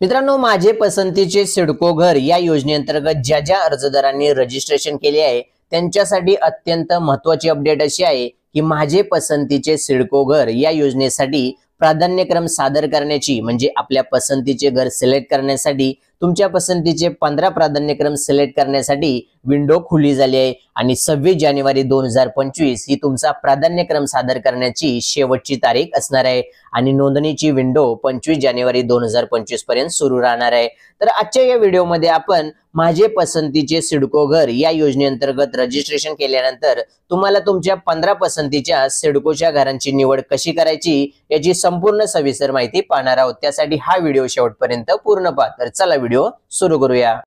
मित्रांनो, माझे पसंतीचे सिडको घर या योजनेअंतर्गत ज्या ज्या अर्जदारांनी रजिस्ट्रेशन केले आहे त्यांच्यासाठी अत्यंत महत्त्वाची अपडेट अशी आहे की माझे पसंतीचे सिडको घर या योजनेसाठी प्राधान्यक्रम सादर करण्याची म्हणजे आपल्या पसंतीचे घर सिलेक्ट करण्यासाठी तुमच्या पसंतीचे 15 प्राधान्यक्रम सिलेक्ट करण्यासाठी विंडो खुली झाली आहे आणि 26 जानेवारी 2025 ही तुमचा प्राधान्यक्रम सादर करण्याची शेवटची तारीख असणार आहे आणि नोंदणीची विंडो 25 जानेवारी 2025 पर्यंत सुरू राहणार आहे। तर आजच्या या व्हिडिओमध्ये आपण माझे पसंतीचे सिडको घर या योजनेअंतर्गत रजिस्ट्रेशन केल्यानंतर तुम्हाला तुमच्या 15 पसंतीच्या सिडकोच्या घरांची निवड कशी करायची याची संपूर्ण सविस्तर माहिती पाहणार आहोत। त्यासाठी हा व्हिडिओ शेवटपर्यंत पूर्ण पहा। तर चला व्हिडिओ सुरू करूया।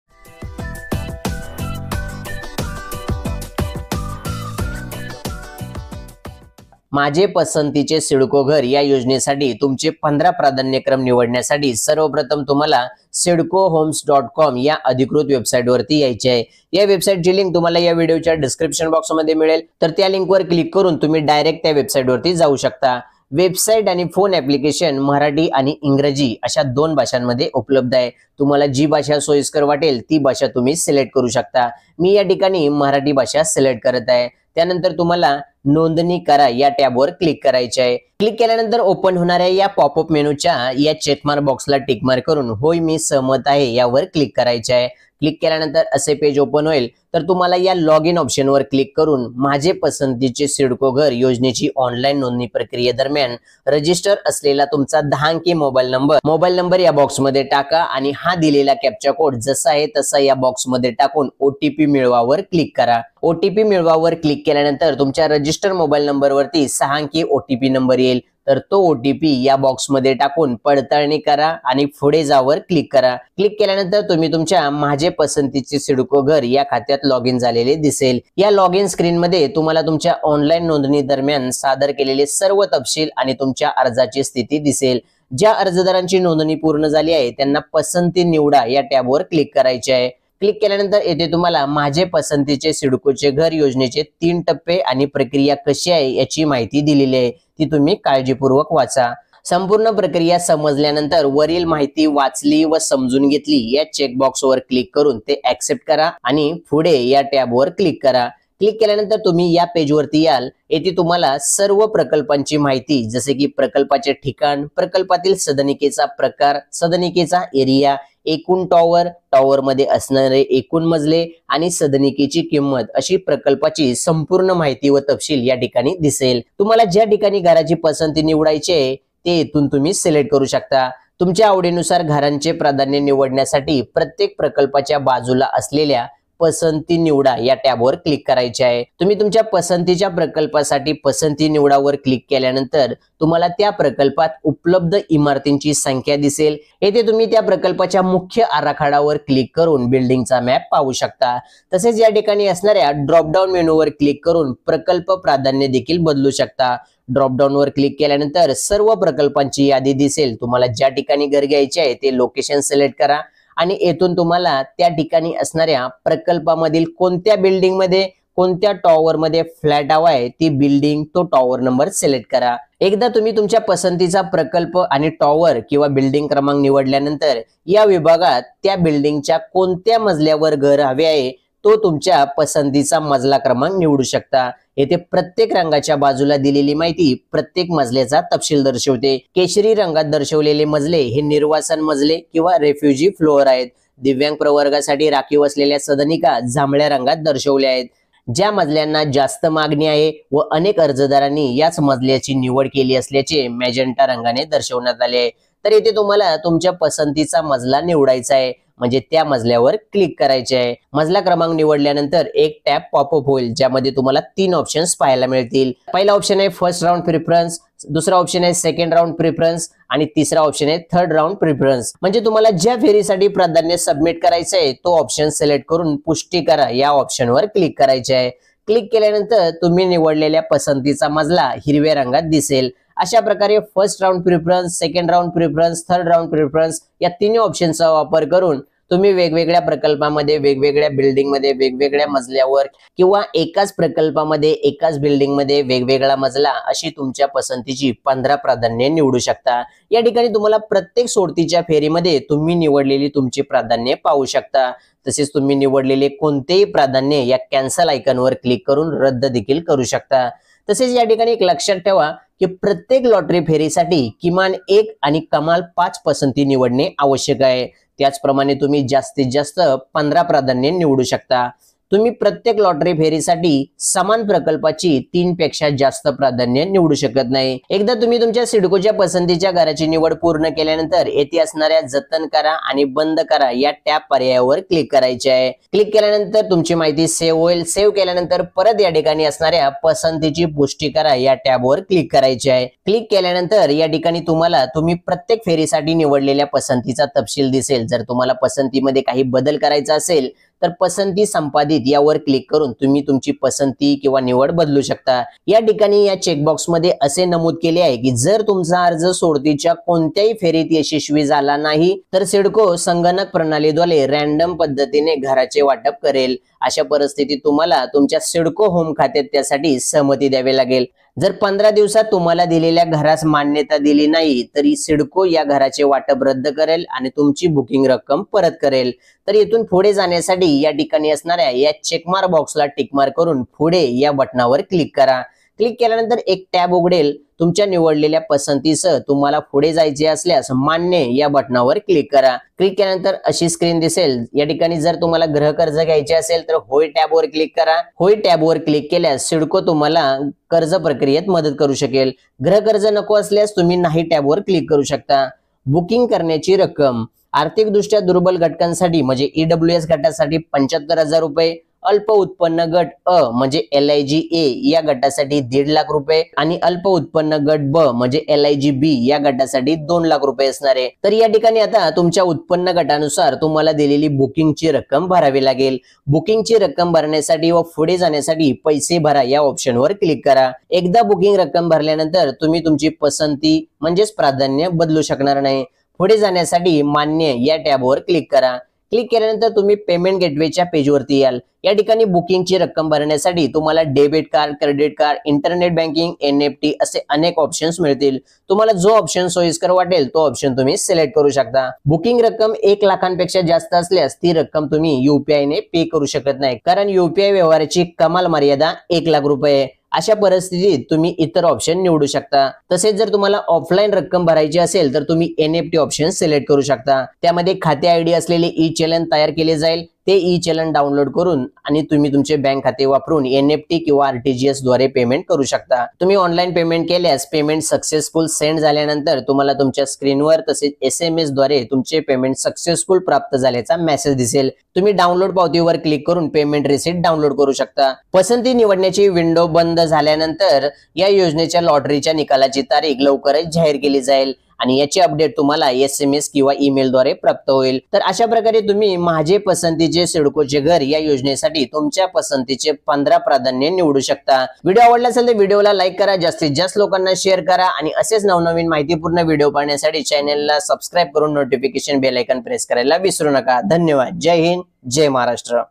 माझे पसंतीचे सिडको घर या योजनेसाठी तुमचे 15 प्राधान्यक्रम निवडण्यासाठी सर्वप्रथम तुम्हाला sidcohomes.com या अधिकृत वेबसाईटवरती यायचे आहे। या वेबसाईटची लिंक तुम्हाला या व्हिडिओच्या डिस्क्रिप्शन बॉक्समध्ये मिळेल, तर त्या लिंकवर क्लिक करून तुम्ही डायरेक्ट त्या वेबसाईटवरती जाऊ शकता। वेबसाईट आणि फोन ऍप्लिकेशन मराठी आणि इंग्रजी अशा 2 भाषांमध्ये उपलब्ध आहे। तुम्हाला जी भाषा सोयीस्कर वाटेल ती भाषा तुम्ही सिलेक्ट करू शकता। मी या ठिकाणी मराठी भाषा सिलेक्ट करत आहे। त्यानंतर तुम्हाला नोंदणी करा या टॅबवर क्लिक करायचे आहे। क्लिक केल्यानंतर ओपन होणाऱ्या या पॉपअप मेनूच्या या चेकमार्क बॉक्सला टिक मार्क करून होय मी सहमत आहे यावर क्लिक करायचे आहे। क्लिक केल्यानंतर असे पेज ओपन होईल, तर तुम्हाला या लॉग इन ऑप्शनवर क्लिक करून माझे पसंतीचे सिडको घर योजनेची ऑनलाईन नोंदणी प्रक्रियेदरम्यान रजिस्टर असलेला तुमचा 10 अंकी मोबाईल नंबर या बॉक्समध्ये टाका आणि हा दिलेला कॅप्चा कोड जसा आहे तसा या बॉक्समध्ये टाकून ओटीपी मिळवावर क्लिक करा। ओटीपी मिळवावर क्लिक केल्यानंतर तुमच्या रजिस्टर मोबाईल नंबरवरती 6 अंकी ओटीपी नंबर येईल, तर तो ओटीपी या बॉक्समध्ये टाकून पडताळणी करा आणि पुढे जावर क्लिक करा। क्लिक केल्यानंतर तुम्ही तुमच्या माझे पसंतीचे सिडको घर या खात्यात लॉग इन झालेले दिसेल। या लॉग इन स्क्रीन मध्ये तुम्हाला तुमच्या ऑनलाईन नोंदणी दरम्यान सादर केलेले सर्व तपशील आणि तुमच्या अर्जाची स्थिती दिसेल। ज्या अर्जदारांची नोंदणी पूर्ण झाली आहे त्यांना पसंती निवडा या टॅबवर क्लिक करायचे आहे। क्लिक केल्यानंतर येथे तुम्हाला माझे पसंतीचे सिडकोचे घर योजनेचे 3 टप्पे आणि प्रक्रिया कशी आहे याची माहिती दिलेली आहे, ती तुम्ही काळजीपूर्वक वाचा। संपूर्ण प्रक्रिया समजल्यानंतर वरील माहिती वाचली व समजून घेतली या चेकबॉक्सवर क्लिक करून ते ऍक्सेप्ट करा आणि पुढे या टॅबवर क्लिक करा। क्लिक केल्यानंतर तुम्ही या पेजवरती याल। येथे तुम्हाला सर्व प्रकल्पांची माहिती जसे की प्रकल्पाचे ठिकाण, प्रकल्पातील सदनिकेचा प्रकार, सदनिकेचा एरिया, एकूण टॉवर मध्ये असणारे एकूण मजले आणि सदनिकेची किंमत अशी प्रकल्पाची संपूर्ण माहिती व तपशील या ठिकाणी दिसेल। तुम्हाला ज्या ठिकाणी घराची पसंती निवडायची आहे ते इथून तुम्ही सिलेक्ट करू शकता। तुमच्या आवडीनुसार घरांचे प्राधान्य निवडण्यासाठी प्रत्येक प्रकल्पाच्या बाजूला असलेल्या पसंती निवडा या टॅबवर क्लिक करायचे आहे। तुम्ही तुमच्या पसंतीच्या प्रकल्पासाठी पसंती निवडावर क्लिक केल्यानंतर तुम्हाला त्या प्रकल्पात उपलब्ध इमारतींची संख्या दिसेल। येथे तुम्ही त्या प्रकल्पाच्या मुख्य आराखड्यावर क्लिक करून बिल्डिंगचा मॅप पाहू शकता। तसेच या ठिकाणी असणाऱ्या ड्रॉप डाऊन मेनूवर क्लिक करून प्रकल्प प्राधान्य देखील बदलू शकता। ड्रॉप डाऊन वर क्लिक केल्यानंतर सर्व प्रकल्पांची यादी दिसेल। तुम्हाला ज्या ठिकाणी घर घ्यायचे आहे ते लोकेशन सिलेक्ट करा आणि येथून तुम्हाला त्या ठिकाणी असणाऱ्या प्रकल्पामधील कोणत्या बिल्डिंग मध्ये कोणत्या टॉवर मध्ये फ्लॅट हवा आहे ती बिल्डिंग तो टॉवर नंबर सिलेक्ट करा। एकदा तुम्ही तुमच्या पसंतीचा प्रकल्प आणि टॉवर किंवा बिल्डिंग क्रमांक निवडल्यानंतर या विभागात त्या बिल्डिंगच्या कोणत्या मजल्यावर घर हवे आहे तो तुमच्या पसंतीचा मजला क्रमांक निवडू शकता। येथे प्रत्येक रंगाच्या बाजूला दिलेली माहिती प्रत्येक मजल्याचा तपशील दर्शवते। केशरी रंगात दर्शवलेले मजले हे निर्वासन मजले किंवा रेफ्युजी फ्लोअर आहेत। दिव्यांग प्रवर्गासाठी राखीव असलेल्या सदनिका जांभळ्या रंगात दर्शवल्या आहेत। ज्या मजल्यांना जास्त मागणी आहे व अनेक अर्जदारांनी याच मजल्याची निवड केली असल्याचे मॅजेंटा रंगाने दर्शवण्यात आले आहे। तर येथे तुम्हाला तुमच्या पसंतीचा मजला निवडायचा आहे म्हणजे त्या मजल्यावर क्लिक करायचे आहे। मजला क्रमांक निवडल्यानंतर एक टॅब पॉपअप होईल ज्यामध्ये तुम्हाला 3 ऑप्शन्स पाहायला मिळतील। पहिला ऑप्शन आहे फर्स्ट राउंड प्रेफरन्स, दुसरा ऑप्शन आहे सेकंड राउंड प्रेफरन्स आणि तिसरा ऑप्शन आहे थर्ड राउंड प्रेफरन्स। म्हणजे तुम्हाला ज्या फेरीसाठी प्राधान्य सबमिट करायचं आहे तो ऑप्शन सिलेक्ट करून पुष्टी करा या ऑप्शनवर क्लिक करायचे आहे। क्लिक केल्यानंतर तुम्ही निवडलेल्या पसंतीचा मजला हिरव्या रंगात दिसेल। अशा प्रकारे first round preference, second round preference, third round preference या 3 ऑप्शनचा वापर करून तुम्ही वेगवेगळ्या प्रकल्पामध्ये, वेगवेगळ्या बिल्डिंग मध्ये, वेगवेगळ्या मजल्यावर किंवा एकाच प्रकल्पामध्ये, एकाच बिल्डिंग मध्ये वेगवेगळा मजला अशी तुमच्या पसंतीची 15 प्राधान्य निवडू शकता। या ठिकाणी तुम्हाला प्रत्येक सोडतीच्या फेरीमध्ये तुम्ही निवडलेली तुमची प्राधान्य पाहू शकता। तसेच तुम्ही निवडलेले कोणतेही प्राधान्य या कॅन्सल आयकॉनवर क्लिक करून रद्द देखील करू शकता। तसेच या ठिकाणी एक लक्षात ठेवा की प्रत्येक लॉटरी फेरीसाठी किमान 1 आणि कमाल 5 पसंती निवडणे आवश्यक आहे। त्याचप्रमाणे तुम्ही जास्तीत जास्त 15 प्राधान्य निवडू शकता। तुम्ही प्रत्येक लॉटरी फेरीसाठी समान प्रकल्पाची 3 पेक्षा जास्त प्राधान्य निवडू शकत नाही। एकदा तुम्ही तुमच्या सिडकोच्या पसंतीच्या घराची निवड पूर्ण केल्यानंतर येथे असणाऱ्या जतन करा आणि बंद करा या टॅब पर्यायावर क्लिक करायचे आहे। क्लिक केल्यानंतर तुमची माहिती सेव्ह होईल। सेव्ह केल्यानंतर परत या ठिकाणी असणाऱ्या पसंतीची पुष्टी करा या टॅबवर क्लिक करायचे आहे। क्लिक केल्यानंतर या ठिकाणी तुम्ही प्रत्येक फेरीसाठी निवडलेल्या पसंतीचा तपशील दिसेल। जर तुम्हाला पसंतीमध्ये काही बदल करायचा असेल तर पसंती संपादित यावर क्लिक करून तुम्ही तुमची पसंती किंवा निवड बदलू शकता। या ठिकाणी या चेकबॉक्स मध्ये असे नमूद केले आहे की जर तुमचा अर्ज सोडतीच्या कोणत्याही फेरीत यशस्वी झाला नाही तर सिडको संगणक प्रणालीद्वारे रॅन्डम पद्धतीने घराचे वाटप करेल। अशा परिस्थितीत तुम्हाला तुमच्या सिडको होम खात्यात त्यासाठी सहमती द्यावी लागेल। जर 15 दिवसात तुम्हाला दिलेल्या घरास मान्यता दिली नाही तरी सिडको या घराचे वाटप रद्द करेल आणि तुमची बुकिंग रक्कम परत करेल। तर इथून पुढे जाण्यासाठी या ठिकाणी असणाऱ्या या चेकमार्क बॉक्सला टिकमार्क करून पुढे या बटनावर क्लिक करा। क्लिक केल्यानंतर एक टॅब उघडेल। तुमच्या निवडलेल्या पसंतीसह तुम्हाला पुढे जायचे असल्यास मान्य या बटनावर क्लिक करा। क्लिक केल्यानंतर अशी स्क्रीन दिसेल। या ठिकाणी जर तुम्हाला गृह कर्ज घ्यायचे असेल तर होय टॅबवर क्लिक करा। होय टॅबवर क्लिक केल्यास सिडको तुम्हाला कर्ज प्रक्रियेत मदत करू शकेल। गृह कर्ज नको असल्यास तुम्ही नाही टॅबवर क्लिक करू शकता। बुकिंग करण्याची रक्कम आर्थिकदृष्ट्या दुर्बल घटकांसाठी म्हणजे EWS गटासाठी 75,000 रुपये, अल्प उत्पन्न गट अ म्हणजे LIG A या गटासाठी 1.5 लाख रुपये आणि अल्प उत्पन्न गट ब म्हणजे LIG B या गटासाठी 2 लाख रुपये असणार आहे। तर या ठिकाणी आता तुमच्या उत्पन्न गटानुसार तुम्हाला दिलेली बुकिंगची रक्कम भरावी लागेल। बुकिंगची रक्कम भरण्यासाठी व पुढे जाण्यासाठी पैसे भरा या ऑप्शनवर क्लिक करा। एकदा बुकिंग रक्कम भरल्यानंतर तुम्ही तुमची पसंती म्हणजेच प्राधान्य बदलू शकणार नाही। पुढे जाण्यासाठी मान्य या टॅबवर क्लिक करा। क्लिक केल्यानंतर तुम्ही पेमेंट गेटवेच्या पेजवरती याल। या ठिकाणी बुकिंगची रक्कम भरण्यासाठी तुम्हाला debit card, credit card, internet banking, NFT असे अनेक ऑप्शन्स मिळतील। तुम्हाला जो ऑप्शन सोयीस्कर वाटेल तो ऑप्शन तुम्ही सिलेक्ट करू शकता। बुकिंग रक्कम 1 लाखांपेक्षा जास्त असल्यास ती रक्कम तुम्ही UPI ने पे करू शकत नाही, कारण UPI व्यवहाराची कमाल मर्यादा 1 लाख रुपये आहे। अशा परिस्थितीत तुम्ही इतर ऑप्शन निवडू शकता। तसेच जर तुम्हाला ऑफलाईन रक्कम भरायची असेल तर तुम्ही NFT ऑप्शन सिलेक्ट करू शकता। त्यामध्ये खाते ID असलेले ई-चलन तयार केले जाईल। ते ई-चलन डाउनलोड करून आणि तुम्ही तुमचे बँक खाते वापरून NFT किंवा RTGS द्वारे पेमेंट करू शकता। तुम्ही ऑनलाईन पेमेंट केल्यास पेमेंट सक्सेसफुल सेंड झाल्यानंतर तुम्हाला तुमच्या स्क्रीनवर तसेच SMS द्वारे तुमचे पेमेंट सक्सेसफुल प्राप्त झाल्याचा मेसेज दिसेल। तुम्ही डाउनलोड पावतीवर क्लिक करून पेमेंट रिसीट डाउनलोड करू शकता। पसंती निवडण्याची विंडो बंद झाल्यानंतर या योजनेच्या लॉटरीच्या निकालाची तारीख लवकरच जाहीर केली जाईल आणि याची अपडेट तुम्हाला SMS किंवा ईमेल द्वारे प्राप्त होईल। तर अशा प्रकारे तुम्ही माझे पसंतीचे सिडकोचे घर या योजनेसाठी तुमच्या पसंतीचे 15 प्राधान्य निवडू शकता। व्हिडिओ आवडला असेल तर व्हिडिओला लाईक करा, जास्तीत जास्त लोकांना शेअर करा आणि असेच नवनवीन माहितीपूर्ण व्हिडिओ पाहण्यासाठी चॅनलला सबस्क्राइब करून नोटिफिकेशन बेल आयकॉन प्रेस करायला विसरू नका। धन्यवाद। जय हिंद, जय महाराष्ट्र।